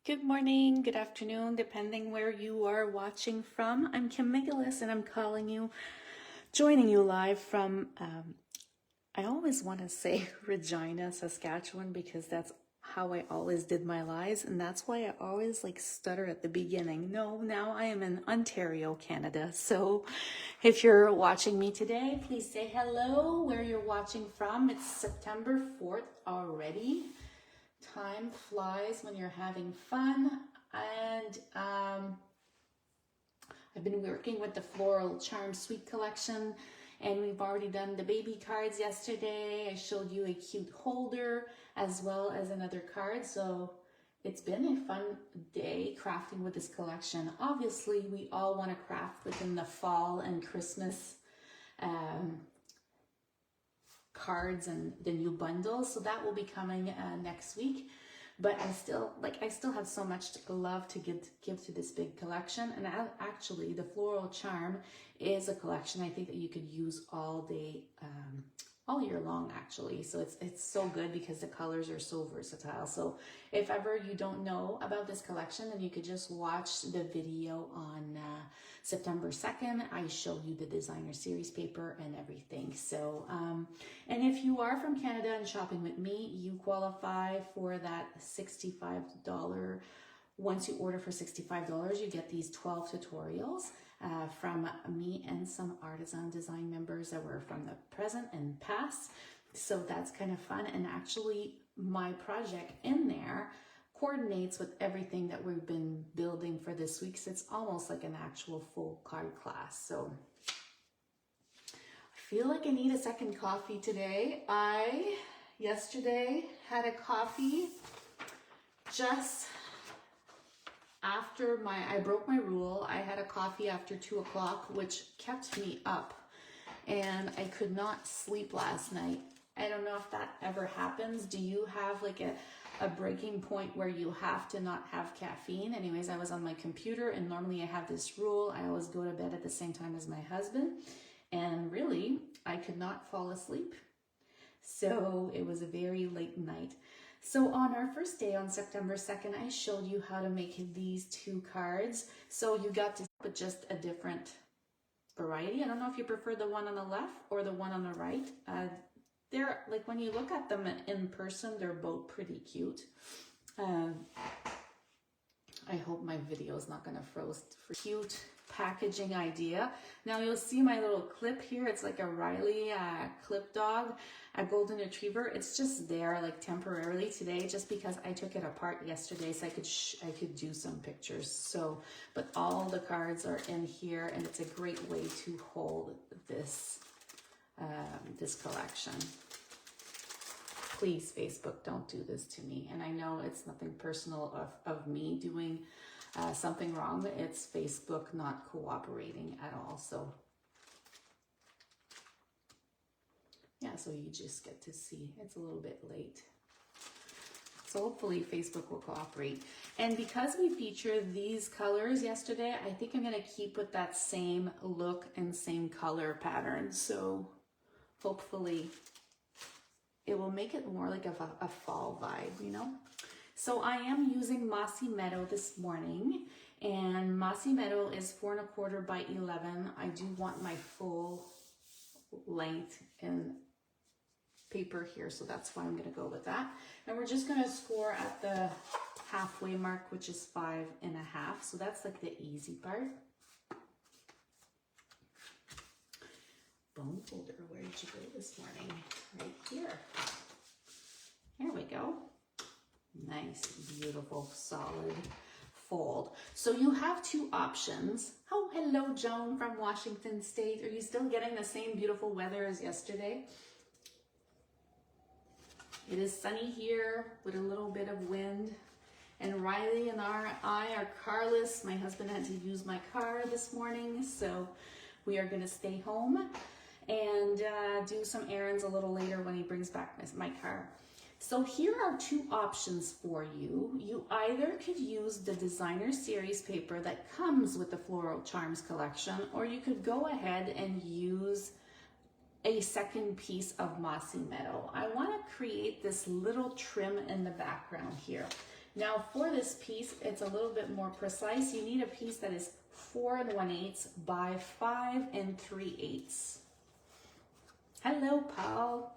Good morning, good afternoon, depending where you are watching from. I'm Kim McGillis and I'm joining you live from, I always want to say Regina, Saskatchewan, because that's how I always did my lives. And that's why I always stutter at the beginning. No, now I am in Ontario, Canada. So if you're watching me today, please say hello where you're watching from. It's September 4th already. Time flies when you're having fun, and I've been working with the Floral Charm Suite collection, and we've already done the baby cards yesterday. I showed you a cute holder as well as another card, so it's been a fun day crafting with this collection. Obviously, we all want to craft within the fall and Christmas cards and the new bundles, so that will be coming next week. But I still have so much love to give to this big collection. And actually, the Floral Charm is a collection I think that you could use all day, all year long actually. So it's so good because the colors are so versatile. So if ever you don't know about this collection, then you could just watch the video on September 2nd. I show you the designer series paper and everything. So and if you are from Canada and shopping with me, you qualify for that $65. Once you order for $65, you get these 12 tutorials from me and some artisan design members that were from the present and past. So that's kind of fun. And actually my project in there coordinates with everything that we've been building for this week. So it's almost like an actual full card class. So I feel like I need a second coffee today. I yesterday had a coffee just after I broke my rule. I had a coffee after 2 o'clock, which kept me up, and I could not sleep last night. I don't know if that ever happens. Do you have like a breaking point where you have to not have caffeine? Anyways, I was on my computer, and normally I have this rule. I always go to bed at the same time as my husband, and really, I could not fall asleep. So it was a very late night. So on our first day on September 2nd, I showed you how to make these two cards. So you got to put just a different variety. I don't know if you prefer the one on the left or the one on the right. They're like, when you look at them in person, they're both pretty cute. I hope my video is not going to froze for cute packaging idea. Now you'll see my little clip here. It's like a Riley clip dog, a golden retriever. It's just there like temporarily today, just because I took it apart yesterday, so I could do some pictures. So, but all the cards are in here, and it's a great way to hold this this collection. Please, Facebook, don't do this to me. And I know it's nothing personal of me doing something wrong. It's Facebook not cooperating at all. So yeah, so you just get to see. It's a little bit late. So hopefully Facebook will cooperate. And because we featured these colors yesterday, I think I'm going to keep with that same look and same color pattern. So hopefully it will make it more like a fall vibe, you know? So I am using Mossy Meadow this morning, and Mossy Meadow is 4 1/4 by 11. I do want my full length in paper here, so that's why I'm gonna go with that. And we're just gonna score at the halfway mark, which is 5 1/2. So that's like the easy part. Bone folder, where did you go this morning? Right here. There we go. Nice, beautiful, solid fold. So you have two options. Oh, hello, Joan from Washington State. Are you still getting the same beautiful weather as yesterday? It is sunny here with a little bit of wind. And Riley and I are carless. My husband had to use my car this morning, so we are gonna stay home and do some errands a little later when he brings back my car. So here are two options for you. You either could use the designer series paper that comes with the Floral Charms collection, or you could go ahead and use a second piece of Mossy Meadow. I want to create this little trim in the background here. Now for this piece, it's a little bit more precise. You need a piece that is 4 1/8 by 5 3/8. Hello, Paul.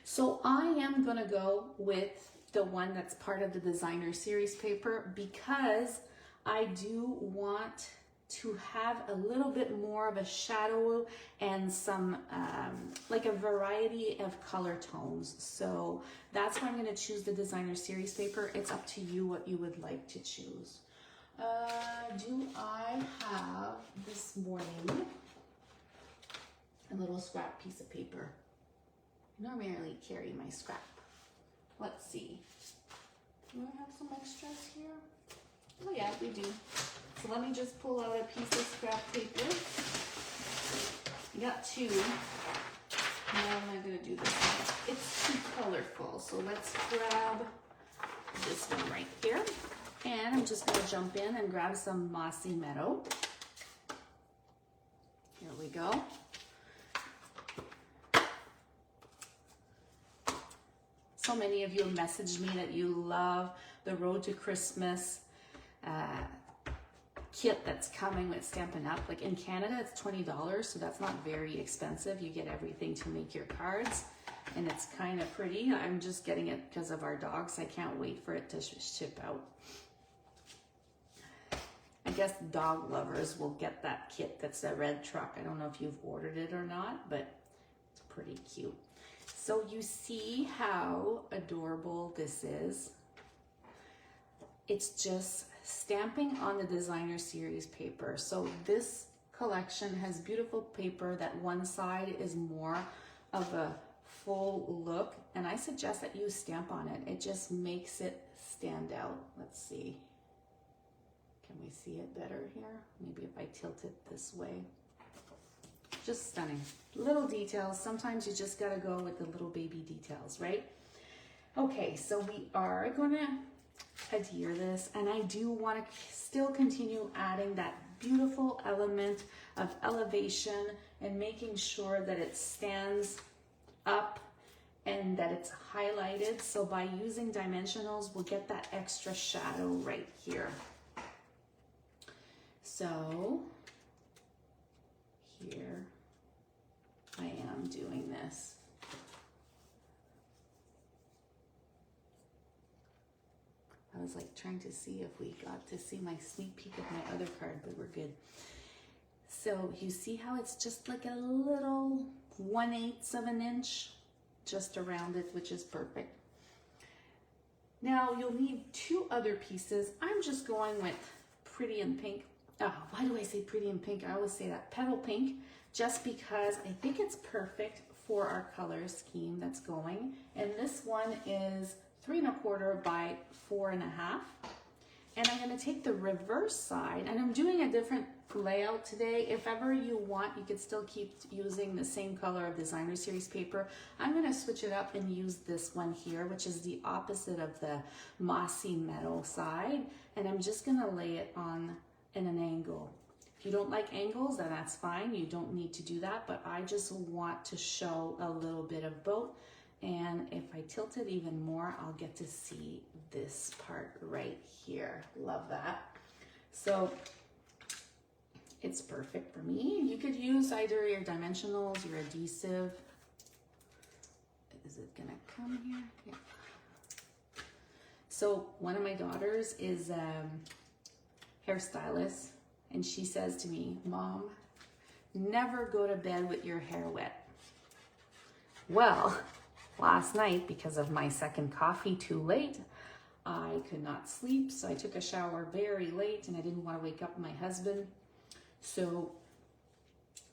So I am gonna go with the one that's part of the designer series paper because I do want to have a little bit more of a shadow and some like a variety of color tones. So that's why I'm going to choose the designer series paper. It's up to you what you would like to choose. Do I have this morning a little scrap piece of paper? I normally carry my scrap. Let's see. Do I have some extras here? Oh yeah, we do. So let me just pull out a piece of scrap paper. I got 2. Now I'm going to do this one. It's too colorful, so let's grab this one right here. And I'm just going to jump in and grab some Mossy Meadow. Here we go. So many of you have messaged me that you love the Road to Christmas kit that's coming with Stampin' Up. Like in Canada, it's $20, so that's not very expensive. You get everything to make your cards, and it's kind of pretty. I'm just getting it because of our dogs. I can't wait for it to ship out. I guess dog lovers will get that kit that's a red truck. I don't know if you've ordered it or not, but it's pretty cute. So you see how adorable this is. It's just stamping on the designer series paper. So this collection has beautiful paper that one side is more of a full look, and I suggest that you stamp on it. It just makes it stand out. Let's see. Can we see it better here? Maybe if I tilt it this way. Just stunning. Little details. Sometimes you just gotta go with the little baby details, right? Okay, so we are gonna adhere this, and I do want to still continue adding that beautiful element of elevation and making sure that it stands up and that it's highlighted. So by using dimensionals, we'll get that extra shadow right here. So here I am doing this. I was like trying to see if we got to see my sneak peek of my other card, but we're good. So you see how it's just like a little 1/8 of an inch just around it, which is perfect. Now you'll need 2 other pieces. I'm just going with Pretty in Pink. Oh, why do I say Pretty in Pink? I always say that, Petal Pink, just because I think it's perfect for our color scheme that's going. And this one is 3 1/4 by 4 1/2. And I'm going to take the reverse side, and I'm doing a different layout today. If ever you want, you could still keep using the same color of designer series paper. I'm going to switch it up and use this one here, which is the opposite of the Mossy Meadow side. And I'm just going to lay it on in an angle. If you don't like angles, then that's fine. You don't need to do that, but I just want to show a little bit of both. And if I tilt it even more, I'll get to see this part right here. Love that. So it's perfect for me. You could use either your dimensionals, your adhesive. Is it gonna come here? Yeah. So one of my daughters is hairstylist, and she says to me, "Mom, never go to bed with your hair wet." Well, last night, because of my second coffee too late, I could not sleep, so I took a shower very late, and I didn't want to wake up my husband. So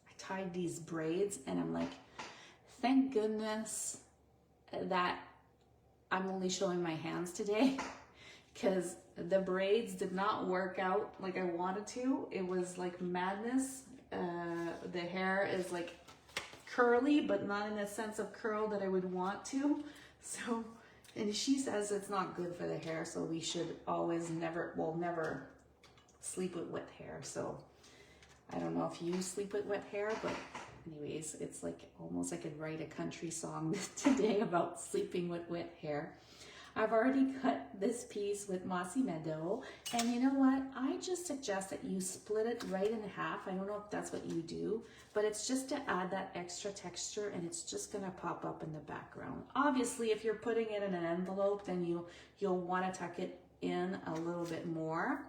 I tied these braids, and I'm like, thank goodness that I'm only showing my hands today, because the braids did not work out like I wanted to. It was like madness. The hair is like curly, but not in a sense of curl that I would want to. So, and she says it's not good for the hair, so we should always never sleep with wet hair. So I don't know if you sleep with wet hair, but anyways, it's like almost I could write a country song today about sleeping with wet hair. I've already cut this piece with Mossy Meadow, and you know what? I just suggest that you split it right in half. I don't know if that's what you do, but it's just to add that extra texture, and it's just gonna pop up in the background. Obviously, if you're putting it in an envelope, then you'll want to tuck it in a little bit more.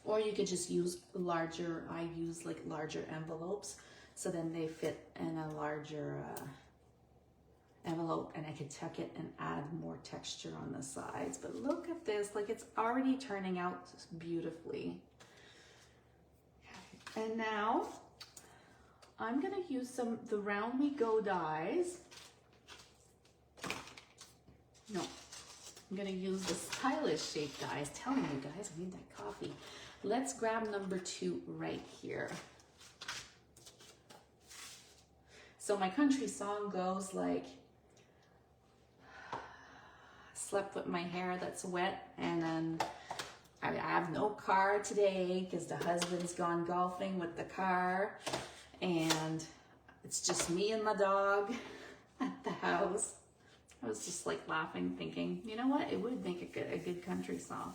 Or you could just use larger, I use like larger envelopes, so then they fit in a larger envelope, and I could tuck it and add more texture on the sides. But look at this, like it's already turning out beautifully. And now I'm gonna use the Round We Go dies. No, I'm gonna use the Stylish Shape dies. Telling you guys, I need that coffee. Let's grab number 2 right here. So my country song goes like, slept with my hair that's wet, and then I have no car today because the husband's gone golfing with the car, and it's just me and my dog at the house. I was just like laughing, thinking, you know what? It would make a good country song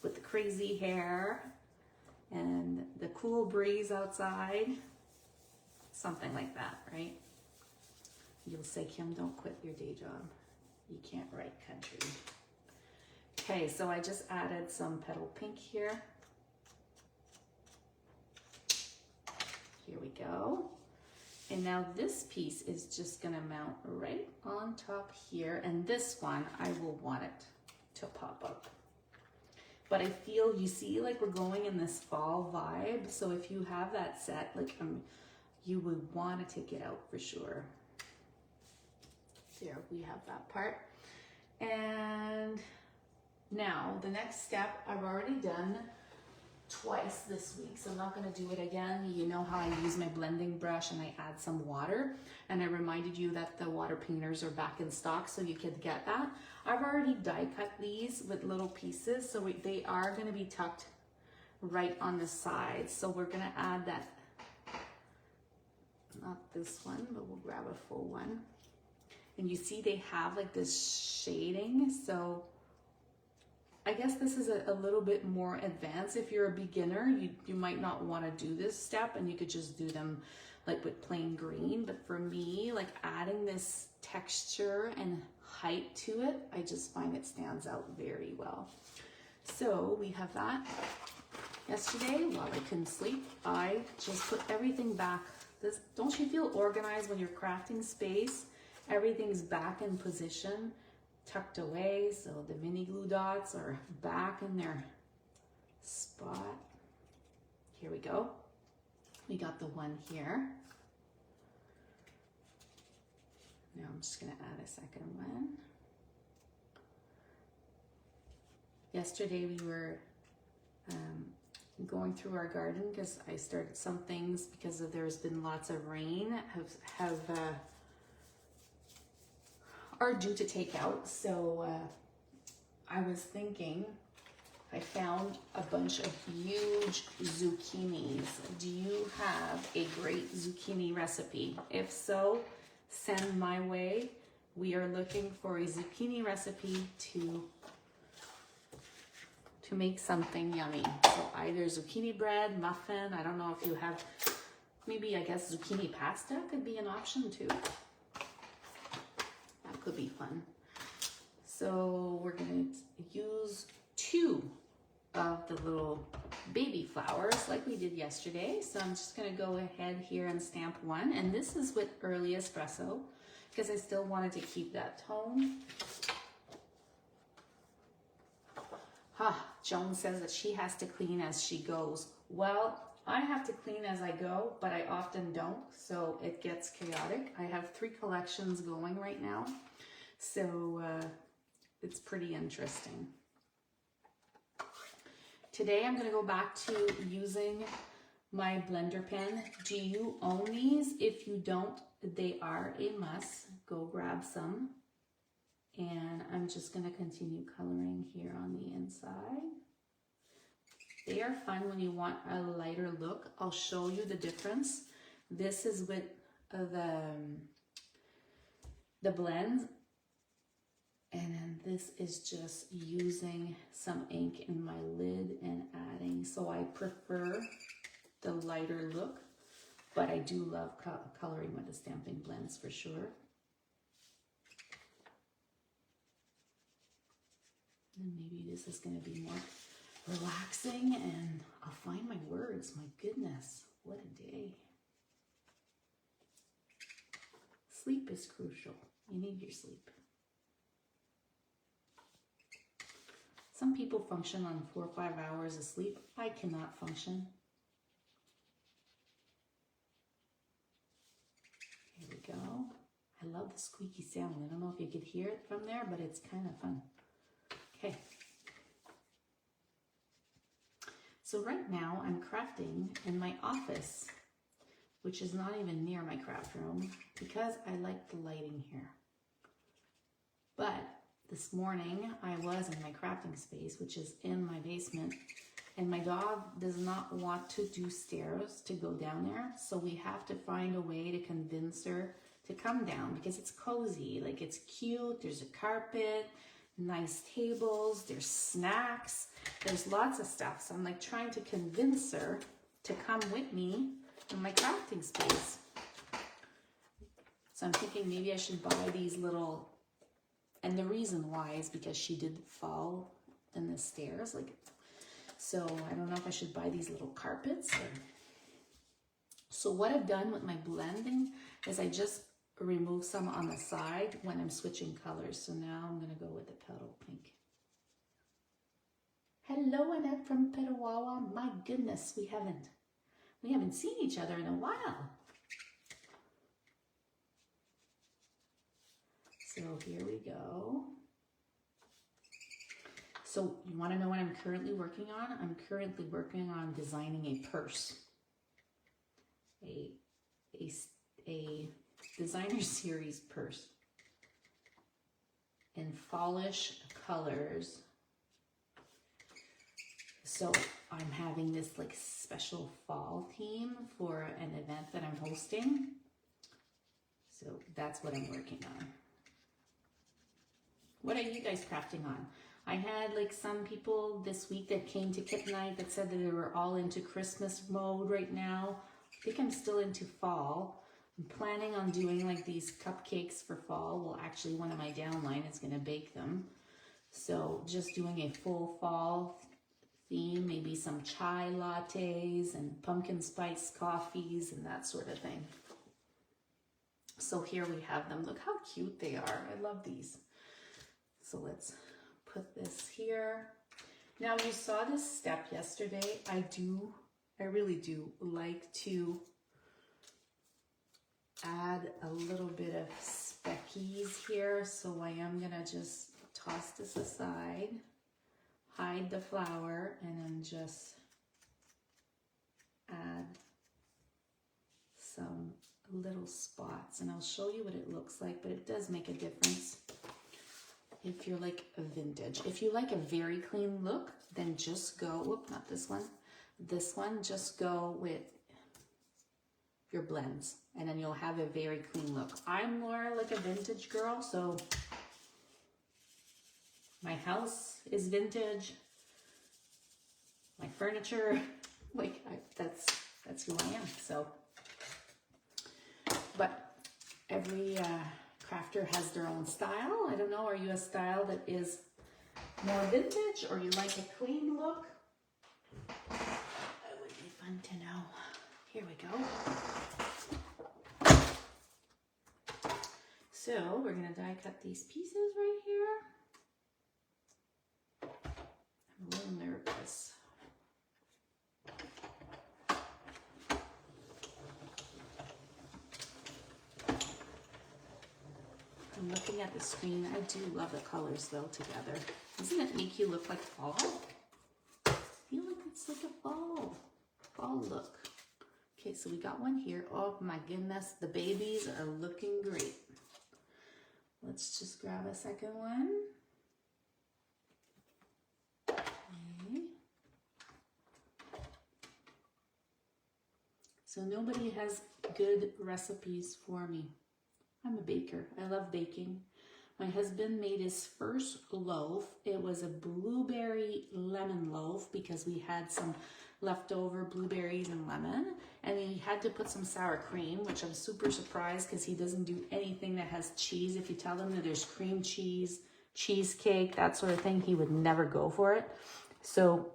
with the crazy hair and the cool breeze outside. Something like that, right? You'll say, Kim, don't quit your day job. You can't write country. Okay, so I just added some petal pink here. Here we go. And now this piece is just gonna mount right on top here, and this one, I will want it to pop up. But I feel, you see, like we're going in this fall vibe, so if you have that set, like you would want to take it out for sure. There, we have that part. And now the next step I've already done twice this week, so I'm not going to do it again. You know how I use my blending brush and I add some water, and I reminded you that the water painters are back in stock, so you could get that. I've already die cut these with little pieces, so they are going to be tucked right on the sides. So we're going to add that, not this one, but we'll grab a full one. And you see they have like this shading, so I guess this is a little bit more advanced. If you're a beginner, you might not want to do this step, and you could just do them like with plain green. But for me, like adding this texture and height to it, I just find it stands out very well. So we have that. Yesterday, while I couldn't sleep, I just put everything back. Don't you feel organized when you're crafting space? Everything's back in position, tucked away, so the mini glue dots are back in their spot. Here we go. We got the one here. Now I'm just gonna add a second one. Yesterday we were going through our garden because I started some things because there's been lots of rain are due to take out. So I was thinking, I found a bunch of huge zucchinis. Do you have a great zucchini recipe? If so, send my way. We are looking for a zucchini recipe to make something yummy. So either zucchini bread, muffin, I don't know if you have, maybe I guess zucchini pasta could be an option too. That could be fun. So we're gonna use 2 of the little baby flowers like we did yesterday. So I'm just gonna go ahead here and stamp 1. And this is with early espresso because I still wanted to keep that tone. Joan says that she has to clean as she goes. Well, I have to clean as I go, but I often don't, so it gets chaotic. I have 3 collections going right now, so it's pretty interesting. Today I'm going to go back to using my blender pen. Do you own these? If you don't, they are a must. Go grab some. And I'm just going to continue coloring here on the inside. They are fun when you want a lighter look. I'll show you the difference. This is with the blends. And then this is just using some ink in my lid and adding. So I prefer the lighter look, but I do love coloring with the Stampin' blends for sure. And maybe this is going to be more relaxing, and I'll find my words. My goodness, what a day. Sleep is crucial. You need your sleep. Some people function on 4 or 5 hours of sleep. I cannot function. Here we go. I love the squeaky sound. I don't know if you could hear it from there, but it's kind of fun. Okay. So right now I'm crafting in my office, which is not even near my craft room because I like the lighting here. But this morning I was in my crafting space, which is in my basement, and my dog does not want to do stairs to go down there. So we have to find a way to convince her to come down because it's cozy, like it's cute. There's a carpet, nice tables, there's snacks, there's lots of stuff. So I'm like trying to convince her to come with me in my crafting space. So I'm thinking maybe I should buy these little, and the reason why is because she did fall in the stairs, like, so I don't know if I should buy these little carpets. So what I've done with my blending is I just remove some on the side when I'm switching colors. So now I'm going to go with the petal pink. Hello, Annette from Petawawa. My goodness, we haven't seen each other in a while. So here we go. So you want to know what I'm currently working on? I'm currently working on designing a purse. A designer series purse in fallish colors. So I'm having this like special fall theme for an event that I'm hosting. So that's what I'm working on. What are you guys crafting on? I had like some people this week that came to Kit Night that said that they were all into Christmas mode right now. I think I'm still into fall. I'm planning on doing like these cupcakes for fall. Well, actually one of my downline is going to bake them. So just doing a full fall theme, maybe some chai lattes and pumpkin spice coffees and that sort of thing. So here we have them. Look how cute they are. I love these. So let's put this here. Now you saw this step yesterday. I really do like to add a little bit of speckies here. So I am gonna just toss this aside, hide the flower, and then just add some little spots. And I'll show you what it looks like, but it does make a difference. If you're like a vintage, if you like a very clean look, then just go, whoop, not this one, just go with your blends, and then you'll have a very clean look. I'm more like a vintage girl, so my house is vintage, my furniture, like that's who I am. So, but every crafter has their own style. I don't know, are you a style that is more vintage or you like a clean look? That would be fun to know. Here we go. So we're gonna die cut these pieces right here. I'm a little nervous. I'm looking at the screen. I do love the colors though together. Doesn't it make you look like fall? I feel like it's like a fall look. Okay, so we got one here. Oh my goodness, the babies are looking great. Let's just grab a second one. Okay. So nobody has good recipes for me. I'm a baker. I love baking. My husband made his first loaf. It was a blueberry lemon loaf because we had some leftover blueberries and lemon, and he had to put some sour cream, which I'm super surprised because he doesn't do anything that has cheese. If you tell him that there's cream cheese, cheesecake, that sort of thing, he would never go for it. So,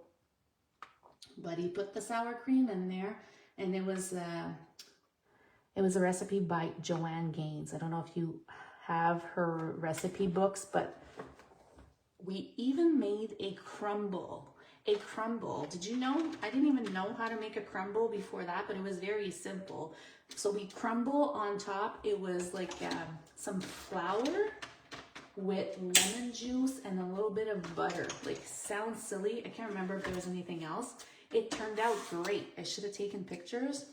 but he put the sour cream in there, and it was a recipe by Joanne Gaines. I don't know if you have her recipe books, but we even made a crumble. Did you know? I didn't even know how to make a crumble before that, but it was very simple. So we crumble on top. It was like some flour with lemon juice and a little bit of butter. Like, sounds silly. I can't remember if there was anything else. It turned out great. I should have taken pictures.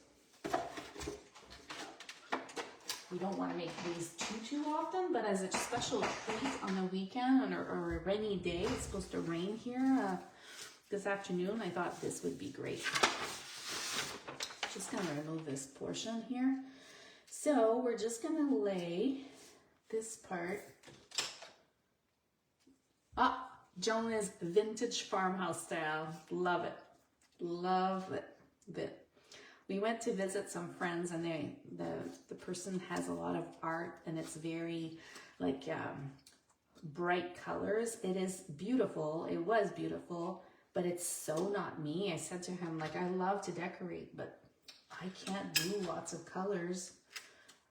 We don't want to make these too often, but as a special treat on the weekend or a rainy day, it's supposed to rain here this afternoon, I thought this would be great. Just gonna remove this portion here. So we're just gonna lay this part. Jonah's vintage farmhouse style. Love it. Love it. We went to visit some friends, and the person has a lot of art, and it's very like bright colors. It is beautiful. It was beautiful, but it's so not me. I said to him, like, I love to decorate, but I can't do lots of colors,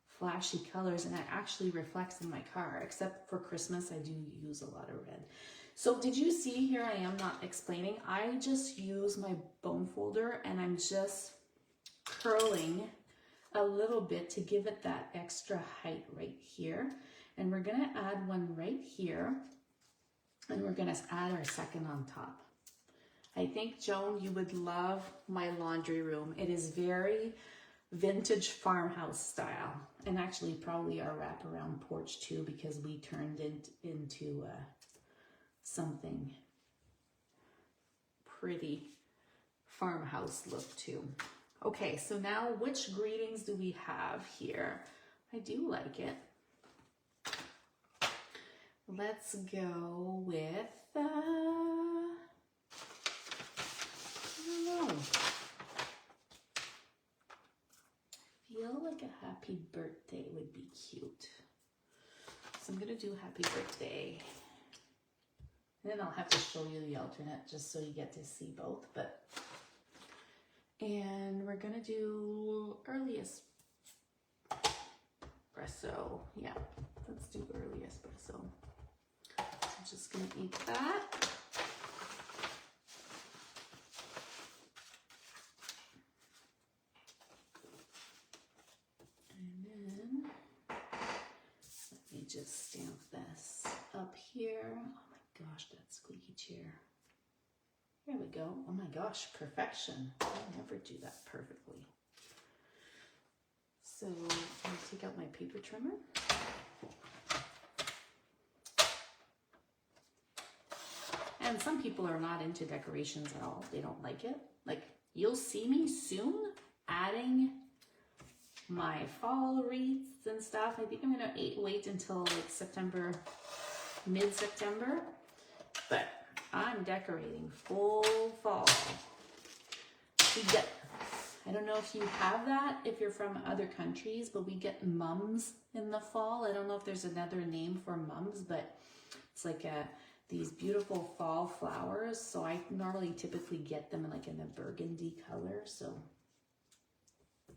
flashy colors, and it actually reflects in my car. Except for Christmas, I do use a lot of red. So did you see here? I am not explaining. I just use my bone folder, and I'm just curling a little bit to give it that extra height right here. And we're gonna add one right here, and we're gonna add our second on top. I think, Joan, you would love my laundry room. It is very vintage farmhouse style, and actually probably our wraparound porch too, because we turned it into something pretty farmhouse look too. Okay, so now which greetings do we have here? I do like it. Let's go with, I don't know. I feel like a happy birthday would be cute. So I'm gonna do happy birthday. And then I'll have to show you the alternate just so you get to see both, and we're gonna do early espresso. Yeah, let's do early espresso. So I'm just gonna eat that. And then let me just stamp this up here. Oh my gosh, that squeaky chair. There we go. Oh my gosh, perfection. I never do that perfectly. So I'm going to take out my paper trimmer. And some people are not into decorations at all. They don't like it. Like, you'll see me soon adding my fall wreaths and stuff. I think I'm going to wait until like September, mid-September. But I'm decorating full fall. I don't know if you have that, if you're from other countries, but we get mums in the fall. I don't know if there's another name for mums, but it's like these beautiful fall flowers. So I normally typically get them in the burgundy color. So I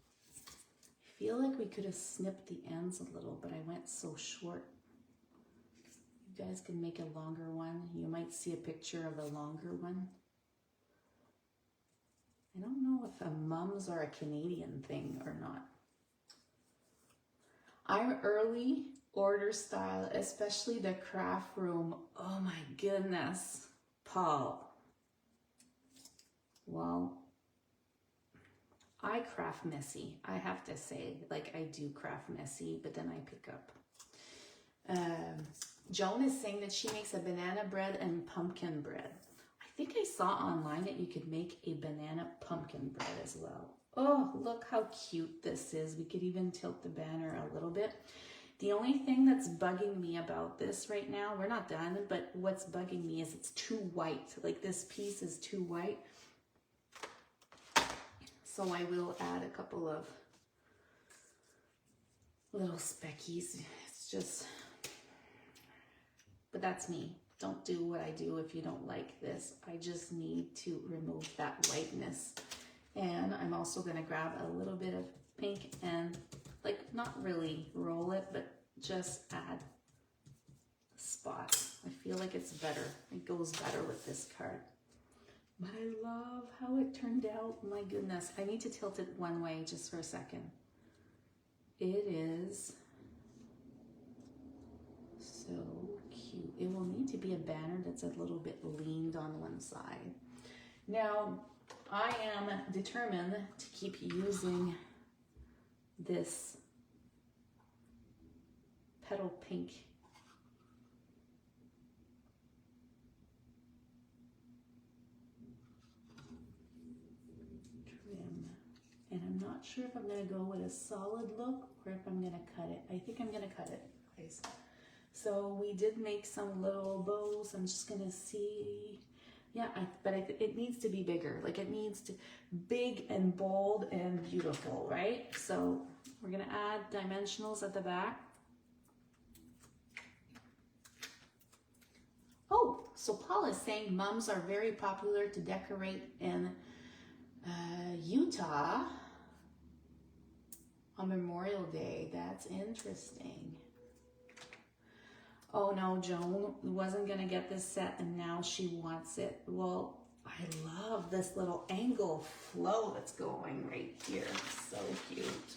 feel like we could have snipped the ends a little, but I went so short. You guys can make a longer one. You might see a picture of a longer one. I don't know if mums are a Canadian thing or not. I'm early order style, especially the craft room. Oh my goodness, Paul. Well, I craft messy, I have to say. Like, I do craft messy, but then I pick up. Joan is saying that she makes a banana bread and pumpkin bread. I think I saw online that you could make a banana pumpkin bread as well. Oh, look how cute this is. We could even tilt the banner a little bit. The only thing that's bugging me about this right now, we're not done, but what's bugging me is it's too white. Like this piece is too white. So I will add a couple of little speckies. It's just, but that's me. Don't do what I do if you don't like this. I just need to remove that whiteness. And I'm also gonna grab a little bit of pink and like not really roll it, but just add a spot. I feel like it's better. It goes better with this card. But I love how it turned out. My goodness, I need to tilt it one way just for a second. It is so cute. It will need to be a banner that's a little bit leaned on one side. Now, I am determined to keep using this petal pink trim. And I'm not sure if I'm going to go with a solid look or if I'm going to cut it. I think I'm going to cut it, guys. So we did make some little bows. I'm just going to see. Yeah, but it needs to be bigger. Like it needs to big and bold and beautiful, right? So we're going to add dimensionals at the back. Oh, so Paul is saying mums are very popular to decorate in Utah on Memorial Day. That's interesting. Oh no, Joan wasn't gonna get this set and now she wants it. Well, I love this little angle flow that's going right here. So cute.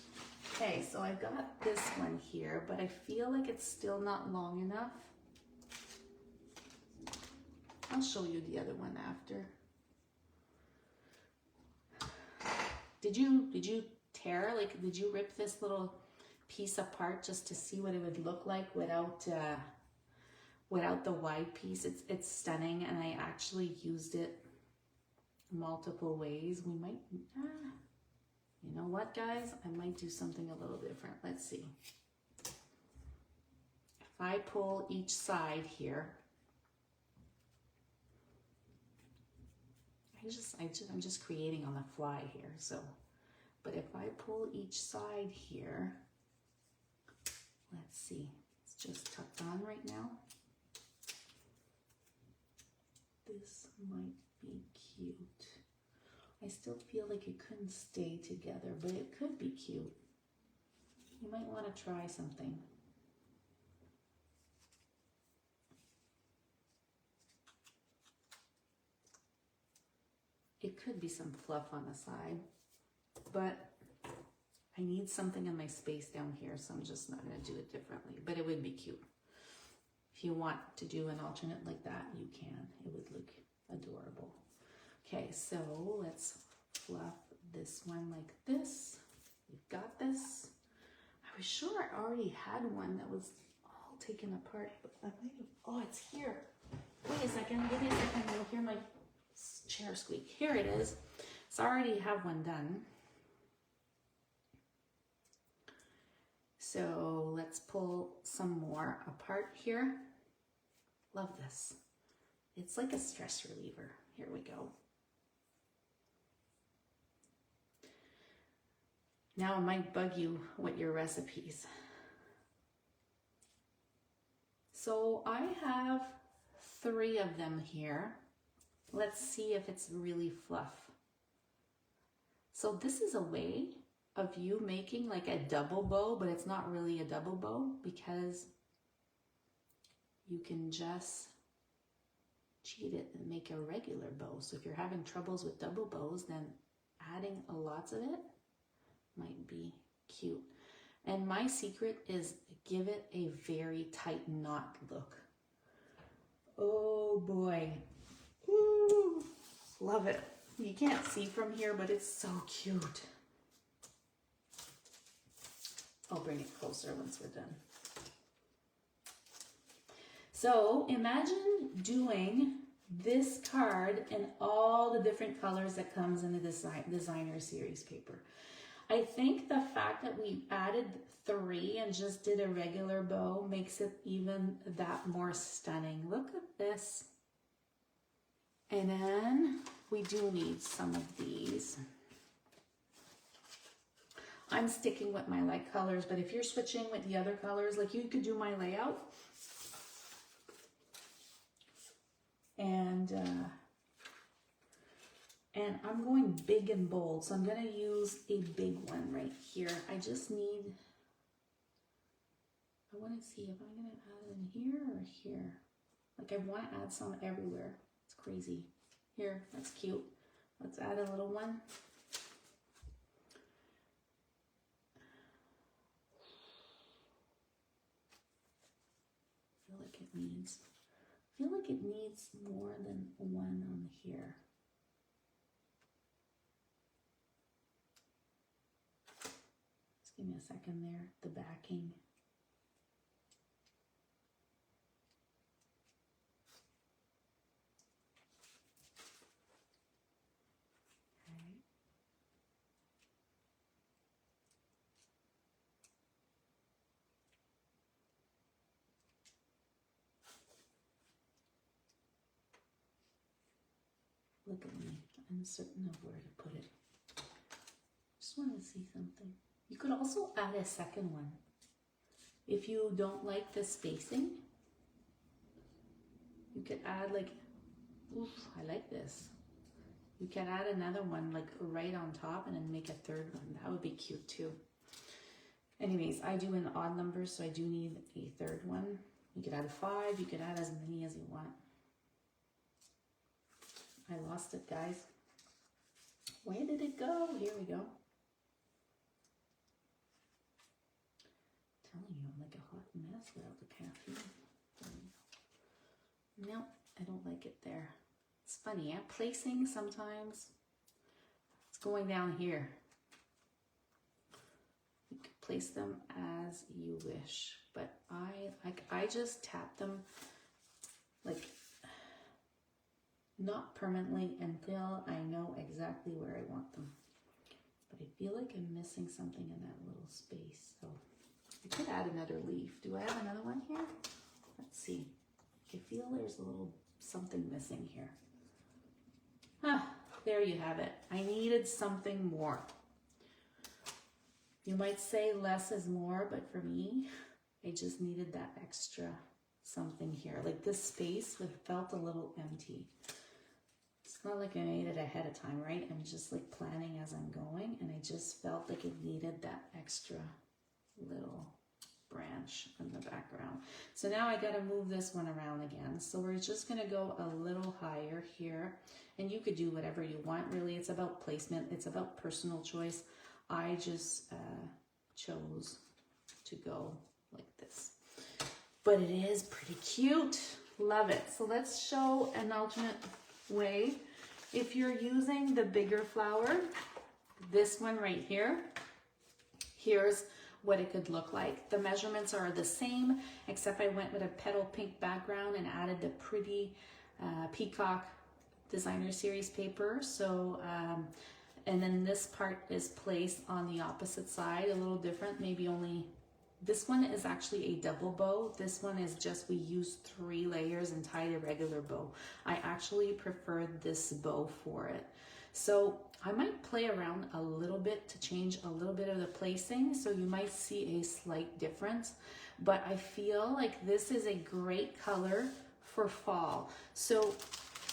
Okay, so I've got this one here, but I feel like it's still not long enough. I'll show you the other one after. Did you tear, like, did you rip this little piece apart just to see what it would look like without the wide piece? It's stunning, and I actually used it multiple ways. We might, you know what, guys? I might do something a little different. Let's see. If I pull each side here, I'm just creating on the fly here. So, but if I pull each side here, let's see, it's just tucked on right now. This might be cute. I still feel like it couldn't stay together, but it could be cute. You might want to try something. It could be some fluff on the side, but I need something in my space down here, so I'm just not going to do it differently, but it would be cute. If you want to do an alternate like that, you can. It would look adorable. Okay, so let's fluff this one like this. We've got this. I was sure I already had one that was all taken apart, but I might have, oh, it's here. Wait a second, give me a second, you'll hear my chair squeak. Here it is. So I already have one done. So let's pull some more apart here. Love this. It's like a stress reliever. Here we go. Now it might bug you with your recipes. So I have 3 of them here. Let's see if it's really fluff. So this is a way of you making like a double bow, but it's not really a double bow because you can just cheat it and make a regular bow. So if you're having troubles with double bows, then adding lots of it might be cute. And my secret is give it a very tight knot look. Oh boy. Ooh, love it. You can't see from here, but it's so cute. I'll bring it closer once we're done. So imagine doing this card in all the different colors that comes in the designer series paper. I think the fact that we added 3 and just did a regular bow makes it even that more stunning. Look at this. And then we do need some of these. I'm sticking with my light colors, but if you're switching with the other colors, like you could do my layout. And I'm going big and bold, so I'm going to use a big one right here. I just need, I want to see if I'm going to add in here or here. Like I want to add some everywhere. It's crazy. Here, that's cute. Let's add a little one. I feel like it needs more than one on here. Just give me a second there, the backing. Look at me, I'm certain of where to put it. Just want to see something. You could also add a second one. If you don't like the spacing, you could add like, oof, I like this. You can add another one like right on top and then make a third one. That would be cute too. Anyways, I do in odd numbers, so I do need a third one. You could add a 5, you could add as many as you want. I lost it, guys. Where did it go? Here we go. I'm telling you, I'm like a hot mess without the caffeine. No, I don't like it there. It's funny, yeah? Placing sometimes. It's going down here. You can place them as you wish, but I just tap them like not permanently until I know exactly where I want them. But I feel like I'm missing something in that little space. So I could add another leaf. Do I have another one here? Let's see. I feel there's a little something missing here. Ah, there you have it. I needed something more. You might say less is more, but for me, I just needed that extra something here. Like this space felt a little empty. It's not like I made it ahead of time, right? I'm just like planning as I'm going, and I just felt like it needed that extra little branch in the background. So now I got to move this one around again. So we're just going to go a little higher here, and you could do whatever you want. Really, it's about placement. It's about personal choice. I just chose to go like this, but it is pretty cute. Love it. So let's show an alternate way. If you're using the bigger flower, this one right here, here's what it could look like. The measurements are the same, except I went with a petal pink background and added the pretty peacock designer series paper. So and then this part is placed on the opposite side, a little different, maybe only. This one is actually a double bow. This one is just, we used 3 layers and tied a regular bow. I actually preferred this bow for it. So I might play around a little bit to change a little bit of the placing. So you might see a slight difference, but I feel like this is a great color for fall. So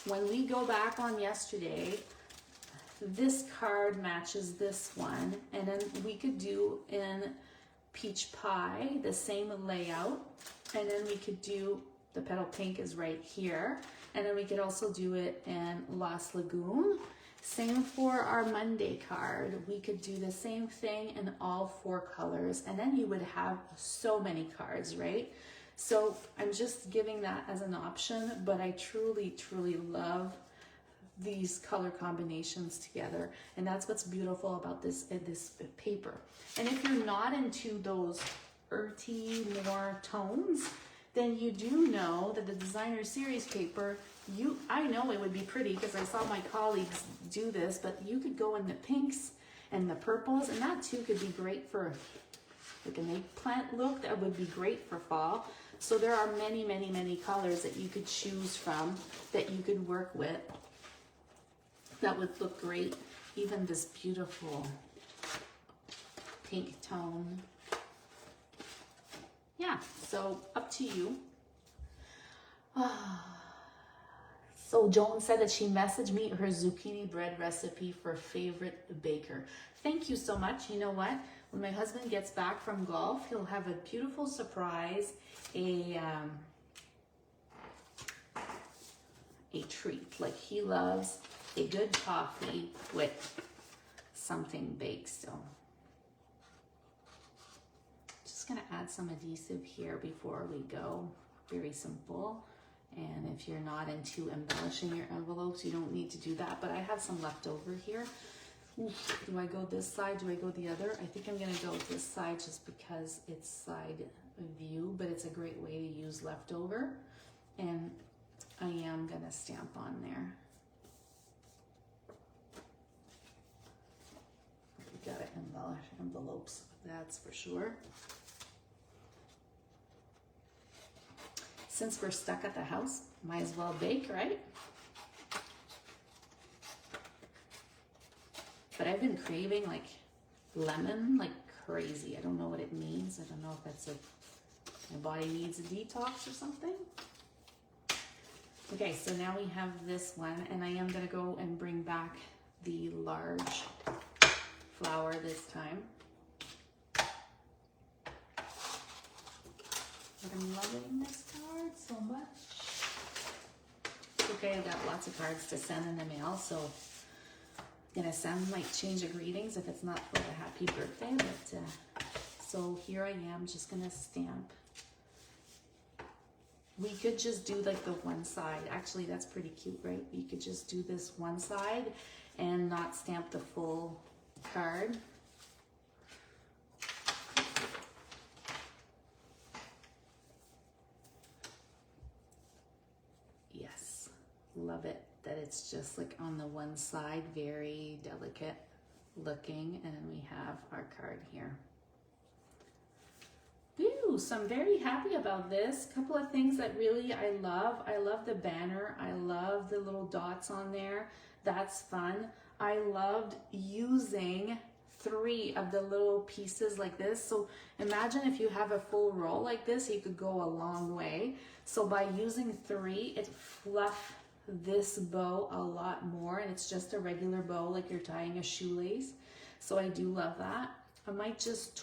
when we go back on yesterday, this card matches this one, and then we could do in Peach Pie the same layout, and then we could do the petal pink is right here, and then we could also do it in Lost Lagoon. Same for our Monday card. We could do the same thing in all 4 colors, and then you would have so many cards, right? So I'm just giving that as an option, but I truly, truly love these color combinations together, and that's what's beautiful about this paper. And if you're not into those earthy more tones, then you do know that the designer series paper, I know it would be pretty because I saw my colleagues do this, but you could go in the pinks and the purples, and that too could be great for like an eggplant look. That would be great for fall. So there are many, many, many colors that you could choose from that you could work with that would look great. Even this beautiful pink tone. Yeah, so up to you. So Joan said that she messaged me her zucchini bread recipe for favorite baker. Thank you so much. You know what? When my husband gets back from golf, he'll have a beautiful surprise, a treat. Like, he loves a good coffee with something baked. So just gonna add some adhesive here before we go. Very simple. And if you're not into embellishing your envelopes, you don't need to do that. But I have some left over here. Oof, do I go this side? Do I go the other? I think I'm gonna go this side just because it's side view, but it's a great way to use leftover. And I am gonna stamp on there. We gotta embellish envelopes, that's for sure. Since we're stuck at the house, might as well bake, right? But I've been craving like lemon like crazy. I don't know what it means. I don't know if that's my body needs a detox or something. Okay, so now we have this one, and I am gonna go and bring back the large flower this time. But I'm loving this card so much. Okay, I've got lots of cards to send in the mail, so I'm gonna send like change of greetings if it's not for a happy birthday, but so here I am just gonna stamp. We could just do like the one side. Actually, that's pretty cute, right? You could just do this one side and not stamp the full card. Yes, love it that it's just like on the one side, very delicate looking, and then we have our card here. Woo, so I'm very happy about this. Couple of things that really I love. I love the banner. I love the little dots on there. That's fun. I loved using 3 of the little pieces like this. So imagine if you have a full roll like this, you could go a long way. So by using 3, it fluffs this bow a lot more, and it's just a regular bow like you're tying a shoelace. So I do love that. I might just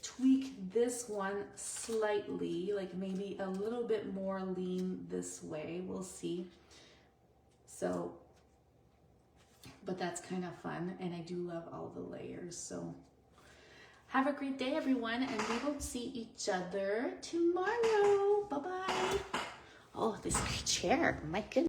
tweak this one slightly, like maybe a little bit more lean this way. We'll see. So, but that's kind of fun, and I do love all the layers. So have a great day, everyone, and we will see each other tomorrow. Bye-bye. Oh, this chair, my goodness.